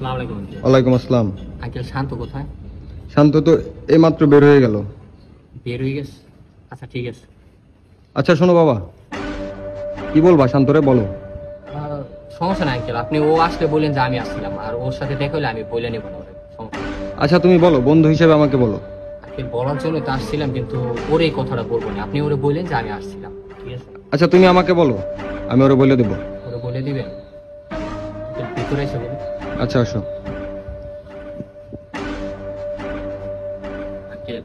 আসসালামু আলাইকুম আঙ্কেল। ওয়ালাইকুম আসসালাম। আঙ্কেল শান্ত কোথায়? শান্ত তো এইমাত্র বের হয়ে গেল। বের হয়ে গেছে? আচ্ছা ঠিক আছে। আচ্ছা শোনো বাবা, কি বলবা শান্তরে বলো। সমস্যা নাই আঙ্কেল, আপনি ও আসলে বললেন যে আমি আসছিলাম, আর ওর সাথে দেখা হলে আমি বলে নেবো না ওরে, সমস্যা নেই। আচ্ছা তুমি বলো, বন্ধু হিসেবে আমাকে বলো। আঙ্কেল বলার জন্য তো আসছিলাম, কিন্তু ওর এই কথাটা বলবো না, আপনি ওরে বললেন যে আমি আসছিলাম, ঠিক আছে? আচ্ছা তুমি আমাকে বলো, আমি ওরে বলে দেবো। ওরে বলে দিবেন? আঙ্কেল, ভিতরে এসে বলুন। আচ্ছা আসো। আঙ্কেল,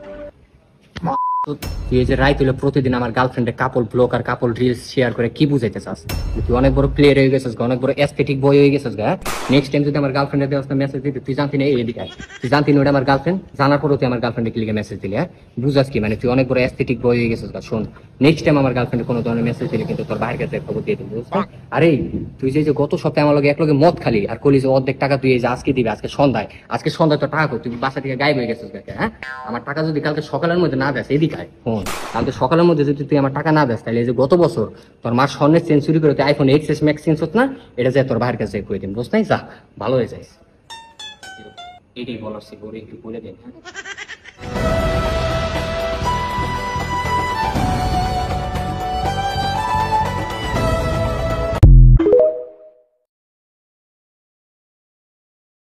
তুই এই যে রাইত হলে প্রতিদিন আমার গার্লফ্রেন্ডে কাপল ব্লগ আর কাপল রিলস শেয়ার করে কি বুঝাইতে চাস? তুই অনেক বড় প্লেয়ার হয়ে গেছিস, অনেক বড় এস্থেটিক বয় হয়ে গেছিস গা। নেক্সট টাইম যদি আমার গার্লফ্রেন্ডের দেওয়া মেসেজ দিতে, তুই জানতি না এদিকে আয়। তুই জানতি না ওটা আমার গার্লফ্রেন্ড, জানার পরেও তুই আমার গার্লফ্রেন্ডে ক্লিকে মেসেজ দিলি, হ্যাঁ? বুঝাস কি মানে? তুই অনেক বড় এস্থেটিক বয় হয়ে গেছিস গা। শোন, নেক্সট টাইম আমার গার্লফ্রেন্ডে কোনো ধরনের মেসেজ দিলে কিন্তু তোর বাইরের কাছে খবর দিয়ে দিবি, বুঝছো? আরে তুই যে গত সপ্তাহে আমার লগে এক লগে মদ খালি আর কলি যে অর্ধেক টাকা তুই এই যে আজকে দিবি, আজকে সন্ধ্যায় তো টাকা কই? তুই বাসা থেকে গায়েব হয়ে গেছিস গা, হ্যাঁ? আমার টাকা যদি কালকে সকালের মধ্যে না দেস, এদিকে আয়। ফোন কালকে সকালের মধ্যে যদি তুই আমার টাকা না দেস, তাহলে এই যে গত বছর তোর মার স্বর্ণের চেন চুরি করে তুই আইফোন এক্সএস ম্যাক্স চেঞ্জ হত না, এটা যায় তোর ভাইয়ের কাছে করে দিন, বুঝতে যা ভালো হয়ে যাইস। এটাই বলার ছিল, একটু বলে দিন, হ্যাঁ?